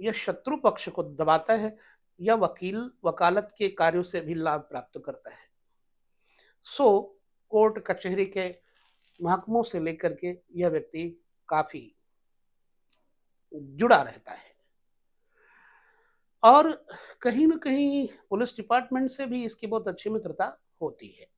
यह शत्रु पक्ष को दबाता है या वकील वकालत के कार्यों से भी लाभ प्राप्त करता है। सो कोर्ट कचहरी के महकमों से लेकर के यह व्यक्ति काफी जुड़ा रहता है और कहीं ना कहीं पुलिस डिपार्टमेंट से भी इसकी बहुत अच्छी मित्रता होती है।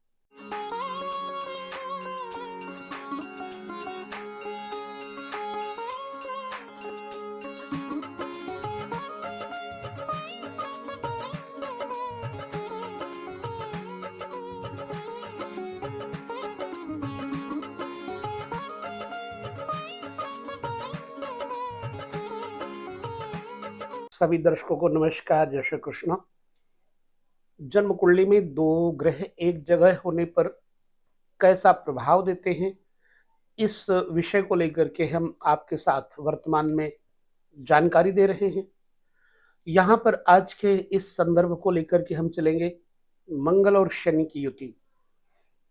सभी दर्शकों को नमस्कार, जय श्री कृष्ण। जन्म कुंडली में दो ग्रह एक जगह होने पर कैसा प्रभाव देते हैं, इस विषय को लेकर के हम आपके साथ वर्तमान में जानकारी दे रहे हैं। यहाँ पर आज के इस संदर्भ को लेकर के हम चलेंगे मंगल और शनि की युति।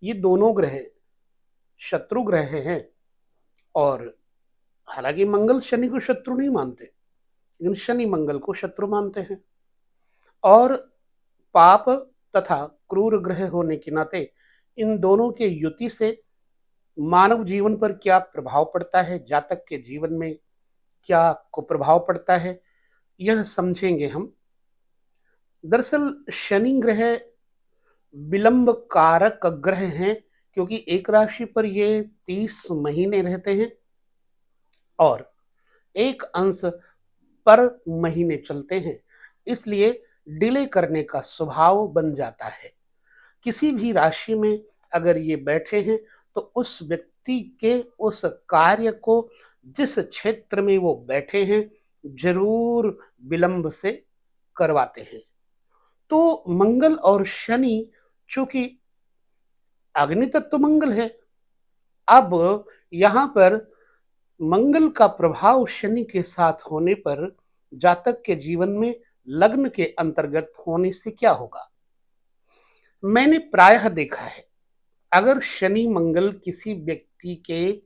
ये दोनों ग्रह शत्रु ग्रह हैं और हालांकि मंगल शनि को शत्रु नहीं मानते, लेकिन शनि मंगल को शत्रु मानते हैं और पाप तथा क्रूर ग्रह होने के नाते इन दोनों के युति से मानव जीवन पर क्या प्रभाव पड़ता है, जातक के जीवन में क्या कुप्रभाव पड़ता है, यह समझेंगे हम। दरअसल शनि ग्रह विलंब कारक ग्रह हैं, क्योंकि एक राशि पर ये 30 महीने रहते हैं और एक अंश पर महीने चलते हैं, इसलिए डिले करने का स्वभाव बन जाता है। किसी भी राशि में अगर ये बैठे हैं तो उस व्यक्ति के उस कार्य को जिस क्षेत्र में वो बैठे हैं जरूर विलंब से करवाते हैं। तो मंगल और शनि, चूंकि अग्नि तत्व मंगल है, अब यहाँ पर मंगल का प्रभाव शनि के साथ होने पर जातक के जीवन में लग्न के अंतर्गत होने से क्या होगा। मैंने प्रायः देखा है, अगर शनि मंगल किसी व्यक्ति के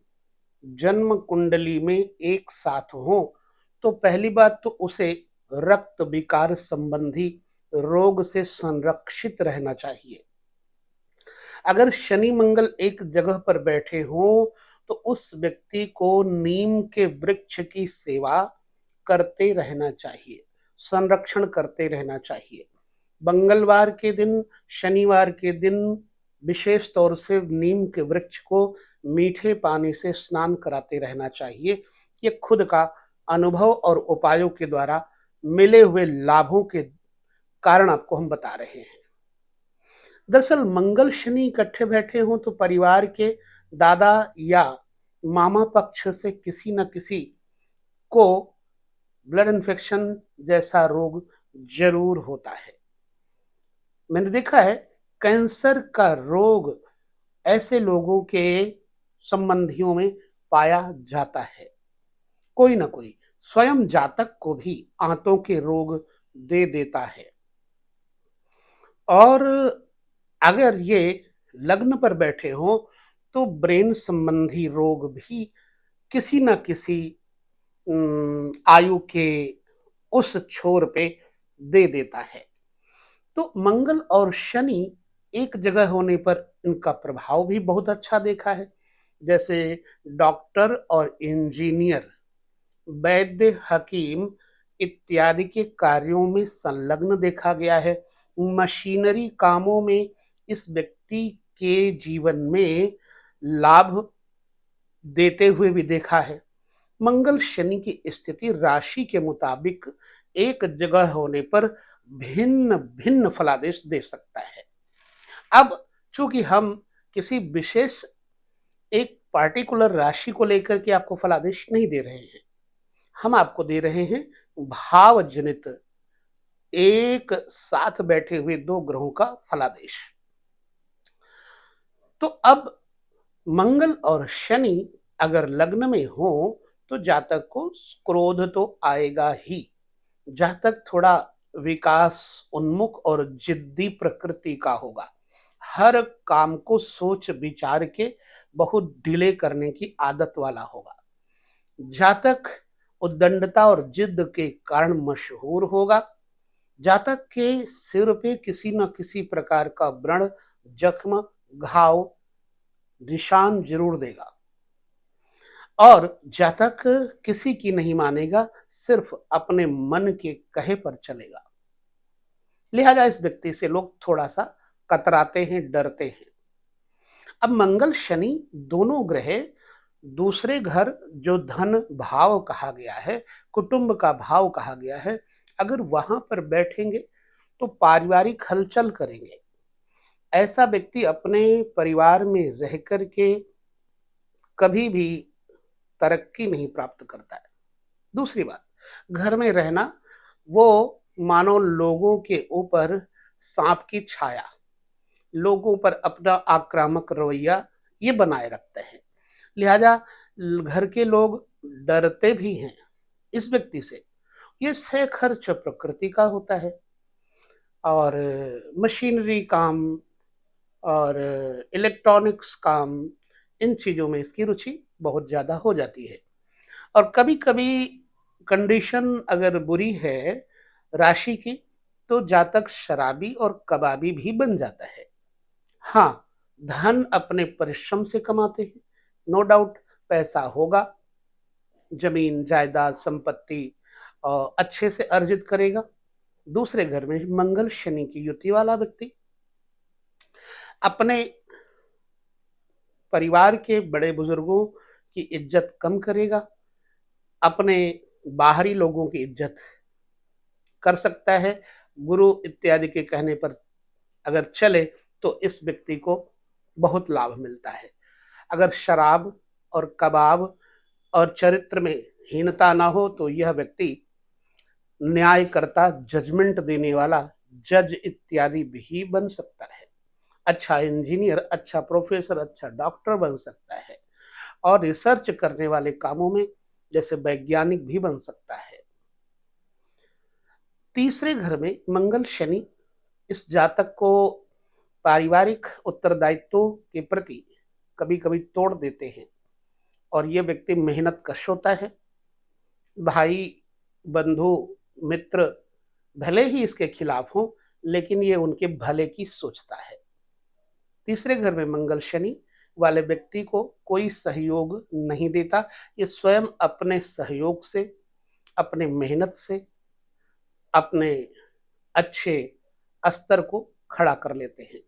जन्म कुंडली में एक साथ हो तो पहली बात तो उसे रक्त विकार संबंधी रोग से संरक्षित रहना चाहिए। अगर शनि मंगल एक जगह पर बैठे हों तो उस व्यक्ति को नीम के वृक्ष की सेवा करते रहना चाहिए, संरक्षण करते रहना चाहिए। मंगलवार के दिन, शनिवार के दिन विशेष तौर से नीम के वृक्ष को मीठे पानी से स्नान कराते रहना चाहिए। ये खुद का अनुभव और उपायों के द्वारा मिले हुए लाभों के कारण आपको हम बता रहे हैं। दरअसल मंगल शनि इकट्ठे बैठे हों तो परिवार के दादा या मामा पक्ष से किसी न किसी को ब्लड इन्फेक्शन जैसा रोग जरूर होता है। मैंने देखा है कैंसर का रोग ऐसे लोगों के संबंधियों में पाया जाता है। कोई ना कोई स्वयं जातक को भी आंतों के रोग दे देता है और अगर ये लग्न पर बैठे हों तो ब्रेन संबंधी रोग भी किसी न किसी आयु के उस छोर पे दे देता है। तो मंगल और शनि एक जगह होने पर इनका प्रभाव भी बहुत अच्छा देखा है। जैसे डॉक्टर और इंजीनियर, वैद्य, हकीम इत्यादि के कार्यों में संलग्न देखा गया है। मशीनरी कामों में इस व्यक्ति के जीवन में लाभ देते हुए भी देखा है। मंगल शनि की स्थिति राशि के मुताबिक एक जगह होने पर भिन्न भिन्न फलादेश दे सकता है। अब चूंकि हम किसी विशेष एक पार्टिकुलर राशि को लेकर के आपको फलादेश नहीं दे रहे हैं, हम आपको दे रहे हैं भाव जनित एक साथ बैठे हुए दो ग्रहों का फलादेश। तो अब मंगल और शनि अगर लग्न में हो तो जातक को क्रोध तो आएगा ही। जातक थोड़ा विकास उन्मुख और जिद्दी प्रकृति का होगा। हर काम को सोच विचार के बहुत डिले करने की आदत वाला होगा। जातक उद्दंडता और जिद के कारण मशहूर होगा। जातक के सिर पे किसी न किसी प्रकार का व्रण, जख्म, घाव, निशान जरूर देगा और जातक किसी की नहीं मानेगा, सिर्फ अपने मन के कहे पर चलेगा। लिहाजा इस व्यक्ति से लोग थोड़ा सा कतराते हैं, डरते हैं। अब मंगल शनि दोनों ग्रह दूसरे घर, जो धन भाव कहा गया है, कुटुंब का भाव कहा गया है, अगर वहां पर बैठेंगे तो पारिवारिक हलचल करेंगे। ऐसा व्यक्ति अपने परिवार में रह करके कभी भी तरक्की नहीं प्राप्त करता है। दूसरी बात, घर में रहना, वो मानो लोगों के ऊपर सांप की छाया, लोगों पर अपना आक्रामक रवैया ये बनाए रखते हैं। लिहाजा घर के लोग डरते भी हैं इस व्यक्ति से। ये सह खर्च प्रकृति का होता है और मशीनरी काम और इलेक्ट्रॉनिक्स काम, इन चीज़ों में इसकी रुचि बहुत ज़्यादा हो जाती है। और कभी कभी कंडीशन अगर बुरी है राशि की, तो जातक शराबी और कबाबी भी बन जाता है। हाँ, धन अपने परिश्रम से कमाते हैं, नो डाउट, पैसा होगा, जमीन जायदाद संपत्ति अच्छे से अर्जित करेगा। दूसरे घर में मंगल शनि की युति वाला व्यक्ति अपने परिवार के बड़े बुजुर्गों की इज्जत कम करेगा, अपने बाहरी लोगों की इज्जत कर सकता है। गुरु इत्यादि के कहने पर अगर चले तो इस व्यक्ति को बहुत लाभ मिलता है। अगर शराब और कबाब और चरित्र में हीनता ना हो तो यह व्यक्ति न्यायकर्ता, जजमेंट देने वाला जज इत्यादि भी बन सकता है। अच्छा इंजीनियर, अच्छा प्रोफेसर, अच्छा डॉक्टर बन सकता है और रिसर्च करने वाले कामों में जैसे वैज्ञानिक भी बन सकता है। तीसरे घर में मंगल शनि इस जातक को पारिवारिक उत्तरदायित्वों के प्रति कभी कभी तोड़ देते हैं और ये व्यक्ति मेहनत कश होता है। भाई, बंधु, मित्र भले ही इसके खिलाफ हो, लेकिन ये उनके भले की सोचता है। तीसरे घर में मंगल शनि वाले व्यक्ति को कोई सहयोग नहीं देता, ये स्वयं अपने सहयोग से, अपने मेहनत से, अपने अच्छे स्तर को खड़ा कर लेते हैं।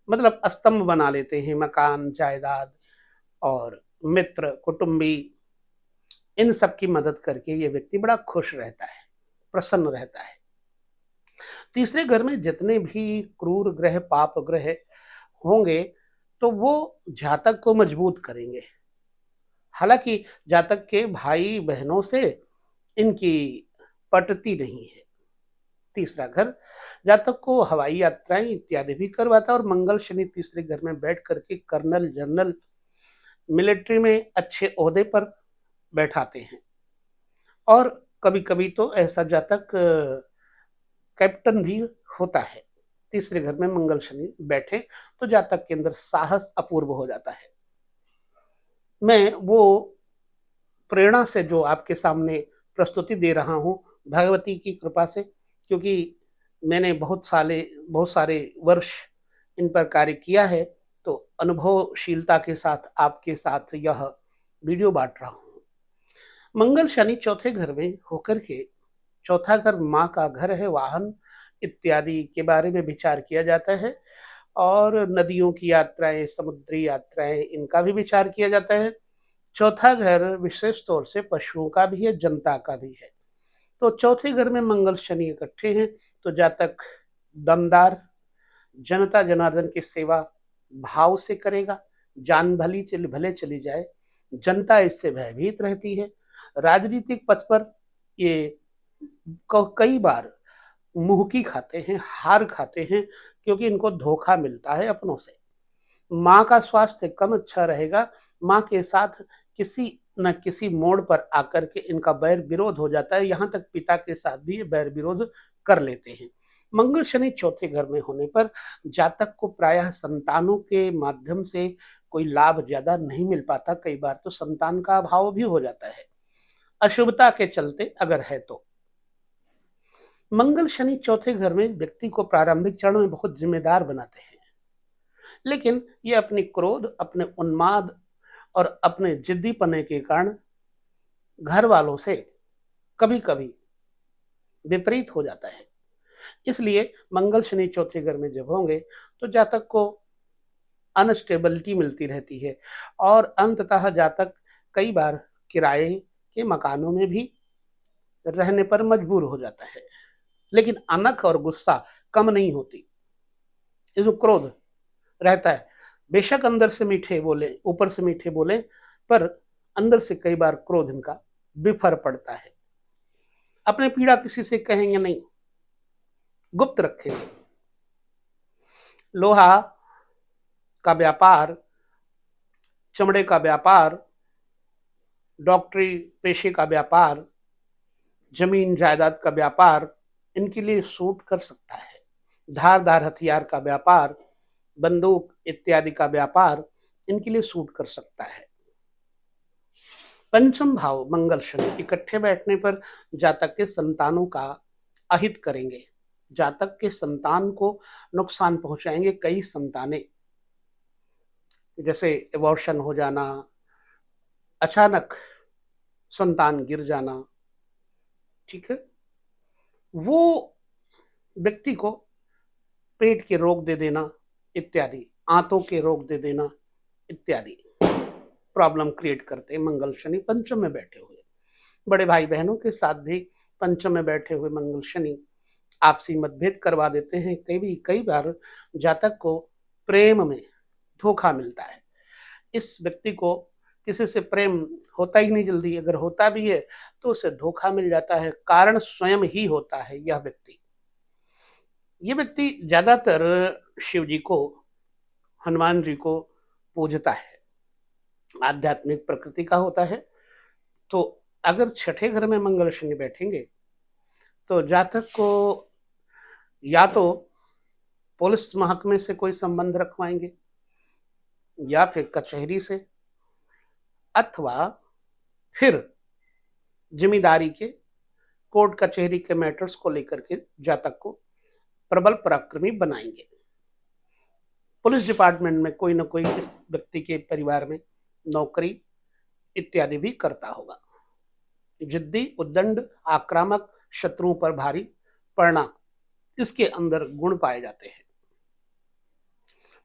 मतलब स्तंभ बना लेते हैं, मकान, जायदाद और मित्र, कुटुंबी, इन सब की मदद करके ये व्यक्ति बड़ा खुश रहता है, प्रसन्न रहता है। तीसरे घर में जितने भी क्रूर ग्रह, पाप ग्रह होंगे तो वो जातक को मजबूत करेंगे। हालांकि जातक के भाई बहनों से इनकी पटती नहीं है। तीसरा घर जातक को हवाई यात्राएं इत्यादि भी करवाता है और मंगल शनि तीसरे घर में बैठ करके कर्नल, जनरल, मिलिट्री में अच्छे ओहदे पर बैठाते हैं। और कभी कभी तो ऐसा जातक कैप्टन भी होता है। तीसरे घर में मंगल शनि बैठे तो जातक के अंदर साहस अपूर्व हो जाता है। मैं वो प्रेरणा से जो आपके सामने प्रस्तुति दे रहा हूँ, भगवती की कृपा से, क्योंकि मैंने बहुत सारे वर्ष इन पर कार्य किया है, तो अनुभवशीलता के साथ आपके साथ यह वीडियो बांट रहा हूँ। मंगल शनि चौथे घर में होकर के, चौथा घर माँ का घर है, वाहन इत्यादि के बारे में विचार किया जाता है और नदियों की यात्राएं, समुद्री यात्राएं, इनका भी विचार किया जाता है। चौथा घर विशेष तौर से पशुओं का भी है, जनता का भी है। तो चौथे घर में मंगल शनि इकट्ठे हैं तो जातक दमदार, जनता जनार्दन की सेवा भाव से करेगा। जान भले चली जाए, जनता इससे भयभीत रहती है। राजनीतिक पथ पर ये कई बार मुंहकी खाते हैं, हार खाते हैं, क्योंकि इनको धोखा मिलता है अपनों से। माँ का स्वास्थ्य कम अच्छा रहेगा, माँ के साथ किसी न किसी मोड़ पर आकर के इनका बैर विरोध हो जाता है, यहाँ तक पिता के साथ भी ये बैर विरोध कर लेते हैं। मंगल शनि चौथे घर में होने पर जातक को प्रायः संतानों के माध्यम से कोई लाभ ज्यादा नहीं मिल पाता, कई बार तो संतान का अभाव भी हो जाता है। अशुभता के चलते अगर है तो। मंगल शनि चौथे घर में व्यक्ति को प्रारंभिक चरण में बहुत जिम्मेदार बनाते हैं, लेकिन ये अपनी क्रोध, अपने उन्माद और अपने जिद्दीपने के कारण घर वालों से कभी कभी विपरीत हो जाता है। इसलिए मंगल शनि चौथे घर में जब होंगे तो जातक को अनस्टेबिलिटी मिलती रहती है और अंततः जातक कई बार किराए के मकानों में भी रहने पर मजबूर हो जाता है। लेकिन अनख और गुस्सा कम नहीं होती, इसमें क्रोध रहता है। बेशक अंदर से मीठे बोले, ऊपर से मीठे बोले, पर अंदर से कई बार क्रोध इनका बिफर पड़ता है। अपने पीड़ा किसी से कहेंगे नहीं, गुप्त रखेंगे। लोहा का व्यापार, चमड़े का व्यापार, डॉक्टरी पेशे का व्यापार, जमीन जायदाद का व्यापार इनके लिए सूट कर सकता है। धारदार हथियार का व्यापार, बंदूक इत्यादि का व्यापार इनके लिए सूट कर सकता है। पंचम भाव मंगल शनि इकट्ठे बैठने पर जातक के संतानों का अहित करेंगे, जातक के संतान को नुकसान पहुंचाएंगे। कई संतानें, जैसे एबॉर्शन हो जाना, अचानक संतान गिर जाना, ठीक है, वो व्यक्ति को पेट के रोग दे देना इत्यादि, आंतों के रोग दे देना इत्यादि प्रॉब्लम क्रिएट करते हैं मंगल शनि पंचम में बैठे हुए। बड़े भाई बहनों के साथ भी पंचम में बैठे हुए मंगल शनि आपसी मतभेद करवा देते हैं। कई बार जातक को प्रेम में धोखा मिलता है। इस व्यक्ति को किसी से प्रेम होता ही नहीं जल्दी, अगर होता भी है तो उसे धोखा मिल जाता है। कारण स्वयं ही होता है ये व्यक्ति ज्यादातर शिव जी को, हनुमान जी को पूजता है, आध्यात्मिक प्रकृति का होता है। तो अगर छठे घर में मंगल शनि बैठेंगे तो जातक को या तो पुलिस महकमे से कोई संबंध रखवाएंगे या फिर कचहरी से, अथवा फिर जिम्मेदारी के कोर्ट कचहरी के मैटर्स को लेकर के जातक को प्रबल पराक्रमी बनाएंगे। पुलिस डिपार्टमेंट में कोई ना कोई इस व्यक्ति के परिवार में नौकरी इत्यादि भी करता होगा। जिद्दी, उद्दंड, आक्रामक, शत्रुओं पर भारी पड़ना, इसके अंदर गुण पाए जाते हैं।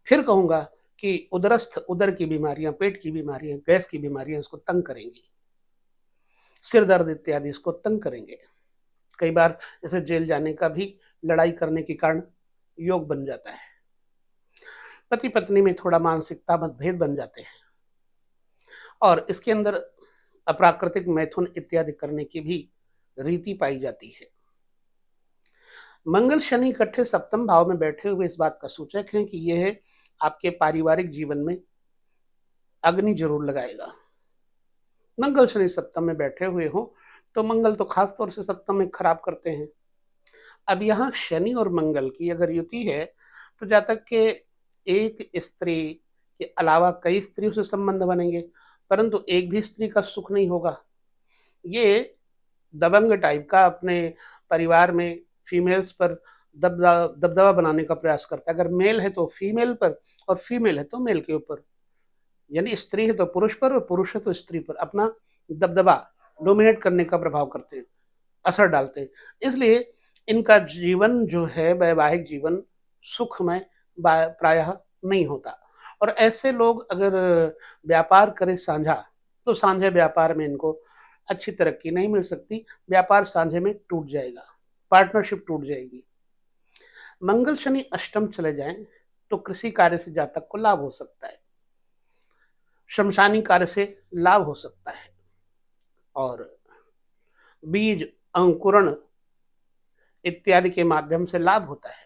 फिर कहूंगा कि उदरस्थ, उदर की बीमारियां, पेट की बीमारियां, गैस की बीमारियां इसको तंग करेंगी, सिर दर्द इत्यादि इसको तंग करेंगे। कई बार इसे जेल जाने का भी, लड़ाई करने के कारण योग बन जाता है। पति पत्नी में थोड़ा मानसिकता मतभेद बन जाते हैं और इसके अंदर अप्राकृतिक मैथुन इत्यादि करने की भी रीति पाई जाती है। मंगल शनि इकट्ठे सप्तम भाव में बैठे हुए इस बात का सूचक है कि यह आपके पारिवारिक जीवन में अग्नि जरूर लगाएगा। मंगल शनि सप्तम में बैठे हुए हो तो मंगल तो खास तौर से सप्तम में खराब करते हैं। अब यहाँ शनि और मंगल की अगर युति है तो जातक के एक स्त्री के अलावा कई स्त्रियों से संबंध बनेंगे, परंतु एक भी स्त्री का सुख नहीं होगा। ये दबंग टाइप का अपने परिवार में फीमेल्स पर दबदबा बनाने का प्रयास करता है। अगर मेल है तो फीमेल पर और फीमेल है तो मेल के ऊपर, यानी स्त्री है तो पुरुष पर और पुरुष है तो स्त्री पर अपना दबदबा, डोमिनेट करने का प्रभाव करते हैं, असर डालते हैं। इसलिए इनका जीवन जो है, वैवाहिक जीवन सुखमय प्रायः नहीं होता। और ऐसे लोग अगर व्यापार करें साझा तो साझे व्यापार में इनको अच्छी तरक्की नहीं मिल सकती। व्यापार साझे में टूट जाएगा, पार्टनरशिप टूट जाएगी। मंगल शनि अष्टम चले जाएं तो कृषि कार्य से जातक को लाभ हो सकता है, शमशानी कार्य से लाभ हो सकता है और बीज अंकुरण इत्यादि के माध्यम से लाभ होता है।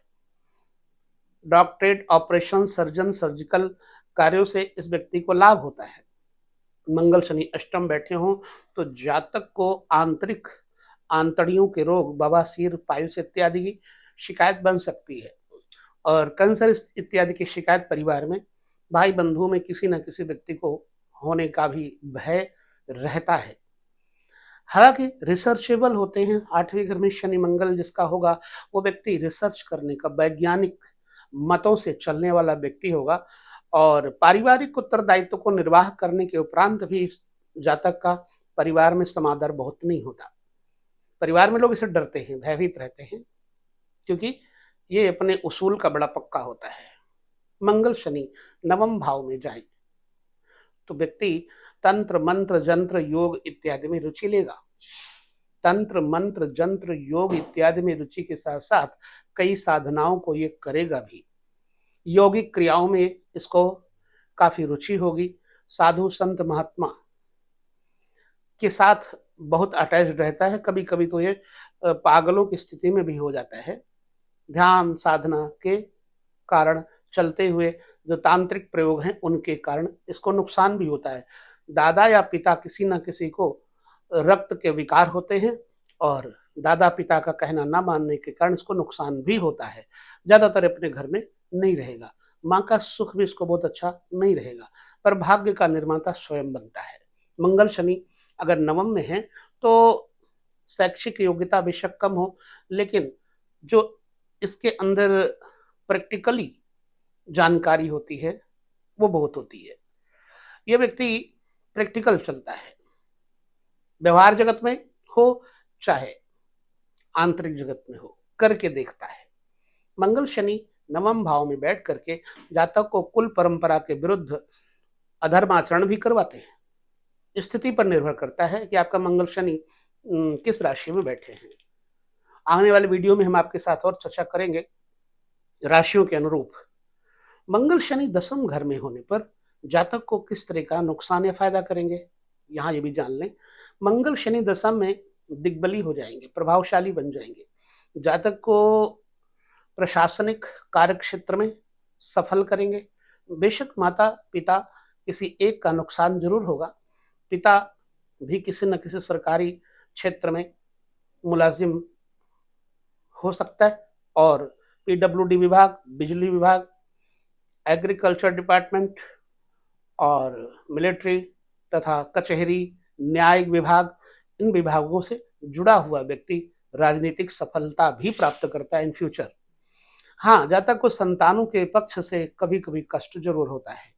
डॉक्टरेट, ऑपरेशन, सर्जन, सर्जिकल कार्यों से इस व्यक्ति को लाभ होता है। मंगल शनि अष्टम बैठे हों तो जातक को आंतरिक आंतड़ियों के रोग, बवासीर, पाइल्स इत्यादि की शिकायत बन सकती है और कैंसर इत्यादि की शिकायत परिवार में, भाई बंधुओं में किसी न किसी व्यक्ति को होने का भी भय रहता है। हालांकि रिसर्चेबल होते हैं। 8वें घर में शनि मंगल जिसका होगा वो व्यक्ति रिसर्च करने का, वैज्ञानिक मतों से चलने वाला व्यक्ति होगा और पारिवारिक उत्तरदायित्व को निर्वाह करने के उपरांत भी इस जातक का परिवार में समादर बहुत नहीं होता। परिवार में लोग इसे डरते हैं, भयभीत रहते हैं, क्योंकि ये अपने उसूल का बड़ा पक्का होता है। मंगल शनि नवम भाव में जाए तो व्यक्ति तंत्र मंत्र जंत्र योग इत्यादि में रुचि लेगा। तंत्र मंत्र जंत्र योग इत्यादि में रुचि के साथ साथ कई साधनाओं को ये करेगा भी। यौगिक क्रियाओं में इसको काफी रुचि होगी। साधु संत महात्मा के साथ बहुत अटैच्ड रहता है। कभी कभी तो ये पागलों की स्थिति में भी हो जाता है। ध्यान साधना के कारण चलते हुए जो तांत्रिक प्रयोग हैं उनके कारण इसको नुकसान भी होता है। दादा या पिता किसी न किसी को रक्त के विकार होते हैं और दादा पिता का कहना ना मानने के कारण इसको नुकसान भी होता है। ज्यादातर अपने घर में नहीं रहेगा। माँ का सुख भी इसको बहुत अच्छा नहीं रहेगा, पर भाग्य का निर्माता स्वयं बनता है। मंगल शनि अगर नवम में है तो शैक्षिक योग्यता बेशक कम हो, लेकिन जो इसके अंदर प्रैक्टिकली जानकारी होती है वो बहुत होती है। यह व्यक्ति प्रैक्टिकल चलता है, व्यवहार जगत में हो चाहे आंतरिक जगत में हो, करके देखता है। मंगल शनि नवम भाव में बैठ करके जातक को कुल परंपरा के विरुद्ध अधर्माचरण भी करवाते हैं। स्थिति पर निर्भर करता है कि आपका मंगल शनि किस राशि में बैठे हैं। आने वाले वीडियो में हम आपके साथ और चर्चा करेंगे राशियों के अनुरूप। मंगल शनि दसम घर में होने पर जातक को किस तरह का नुकसान या फायदा करेंगे, यहाँ ये भी जान लें। मंगल शनि दशम में दिग्बली हो जाएंगे, प्रभावशाली बन जाएंगे। जातक को प्रशासनिक कार्य क्षेत्र में सफल करेंगे। बेशक माता पिता किसी एक का नुकसान जरूर होगा। पिता भी किसी न किसी सरकारी क्षेत्र में मुलाजिम हो सकता है और पीडब्ल्यूडी विभाग, बिजली विभाग, एग्रीकल्चर डिपार्टमेंट और मिलिट्री तथा कचहरी, न्यायिक विभाग, इन विभागों से जुड़ा हुआ व्यक्ति राजनीतिक सफलता भी प्राप्त करता है इन फ्यूचर। हाँ, जातक को संतानों के पक्ष से कभी कभी कष्ट जरूर होता है।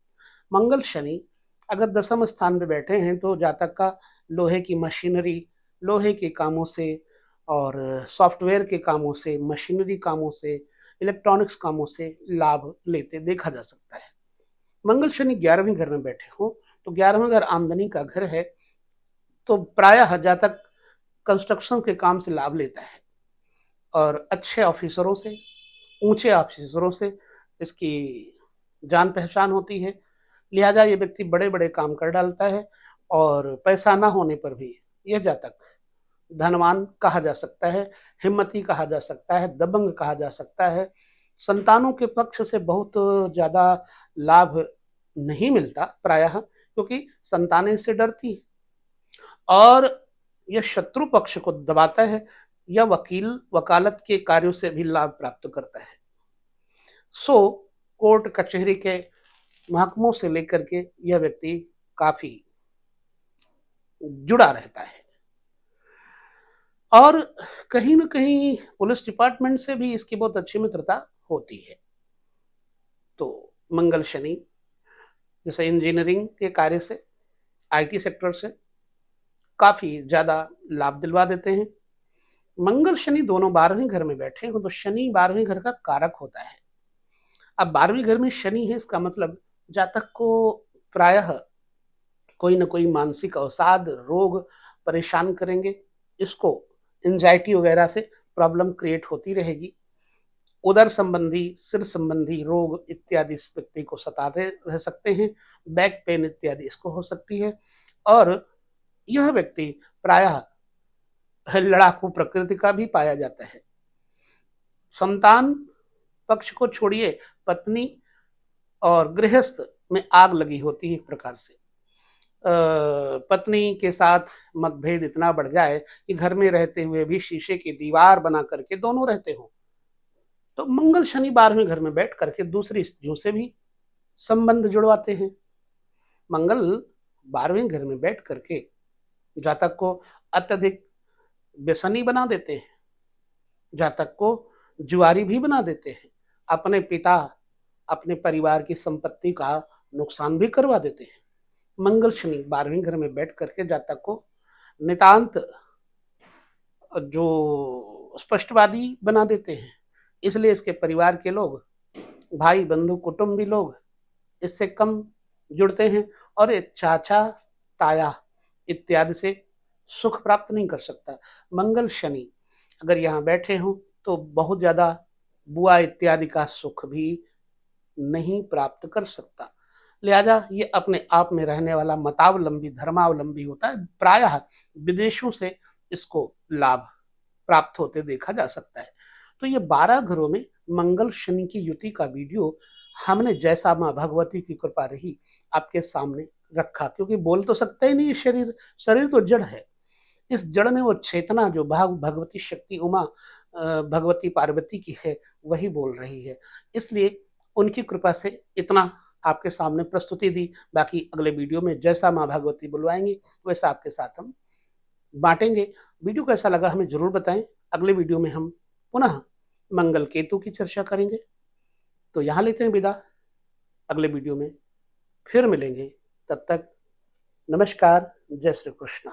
मंगल शनि अगर दसम स्थान पे बैठे हैं तो जातक का लोहे की मशीनरी, लोहे के कामों से और सॉफ्टवेयर के कामों से, मशीनरी कामों से, इलेक्ट्रॉनिक्स कामों से लाभ लेते देखा जा सकता है। मंगल शनि 11वें घर में बैठे हो तो 11वां घर आमदनी का घर है, तो प्रायः जातक कंस्ट्रक्शन के काम से लाभ लेता है और अच्छे ऑफिसरों से, ऊंचे ऑफिसरों से इसकी जान पहचान होती है। लिहाजा ये व्यक्ति बड़े बड़े काम कर डालता है और पैसा ना होने पर भी यह जातक धनवान कहा जा सकता है, हिम्मती कहा जा सकता है, दबंग कहा जा सकता है। संतानों के पक्ष से बहुत ज्यादा लाभ नहीं मिलता प्रायः, क्योंकि संतानें इससे डरती है और यह शत्रु पक्ष को दबाता है या वकालत के कार्यों से भी लाभ प्राप्त करता है। सो कोर्ट कचहरी के महकमों से लेकर के यह व्यक्ति काफी जुड़ा रहता है और कहीं न कहीं पुलिस डिपार्टमेंट से भी इसकी बहुत अच्छी मित्रता होती है। तो मंगल शनि जैसे इंजीनियरिंग के कार्य से, आईटी सेक्टर से काफी ज्यादा लाभ दिलवा देते हैं। मंगल शनि दोनों 12वें घर में बैठे हो तो शनि 12वें घर का कारक होता है। अब 12वें घर में शनि है, इसका मतलब जातक को प्रायः कोई न कोई मानसिक अवसाद, रोग परेशान करेंगे। इसको एंजाइटी वगैरह से प्रॉब्लम क्रिएट होती रहेगी। उदर संबंधी, सिर संबंधी रोग इत्यादि इस व्यक्ति को सताते रह सकते हैं। बैक पेन इत्यादि इसको हो सकती है और यह व्यक्ति प्रायः लड़ाकू प्रकृति का भी पाया जाता है। संतान पक्ष को छोड़िए, पत्नी और गृहस्थ में आग लगी होती है। एक प्रकार से पत्नी के साथ मतभेद इतना बढ़ जाए कि घर में रहते हुए भी शीशे की दीवार बना करके दोनों रहते हो। तो मंगल शनि 12वें घर में बैठ करके दूसरी स्त्रियों से भी संबंध जुड़वाते हैं। मंगल 12वें घर में बैठ करके जातक को अत्यधिक व्यसनी बना देते हैं, जातक को जुआरी भी बना देते हैं, अपने पिता अपने परिवार की संपत्ति का नुकसान भी करवा देते हैं। मंगल शनि 12वें घर में बैठ करके जातक को नितांत जो स्पष्टवादी बना देते हैं। इसलिए इसके परिवार के लोग, भाई बंधु कुटुंबी लोग इससे कम जुड़ते हैं और ये चाचा ताया इत्यादि से सुख प्राप्त नहीं कर सकता। मंगल शनि अगर यहाँ बैठे हों तो बहुत ज्यादा बुआ इत्यादि का सुख भी नहीं प्राप्त कर सकता। लिहाजा ये अपने आप में रहने वाला मतावलंबी धर्मावलंबी होता है। प्रायः विदेशों से इसको लाभ प्राप्त होते देखा जा सकता है। तो ये 12 घरों में मंगल शनि की युति का वीडियो हमने जैसा माँ भगवती की कृपा रही आपके सामने रखा, क्योंकि बोल तो सकता ही नहीं शरीर, शरीर तो जड़ है। इस जड़ में वो चेतना जो भगवती शक्ति उमा भगवती पार्वती की है वही बोल रही है। इसलिए उनकी कृपा से इतना आपके सामने प्रस्तुति दी। बाकी अगले वीडियो में जैसा माँ भगवती बुलवाएंगी वैसा आपके साथ हम बांटेंगे। वीडियो कैसा लगा हमें जरूर बताएं। अगले वीडियो में हम पुनः मंगल केतु की चर्चा करेंगे। तो यहाँ लेते हैं विदा, अगले वीडियो में फिर मिलेंगे। तब तक नमस्कार, जय श्री कृष्ण।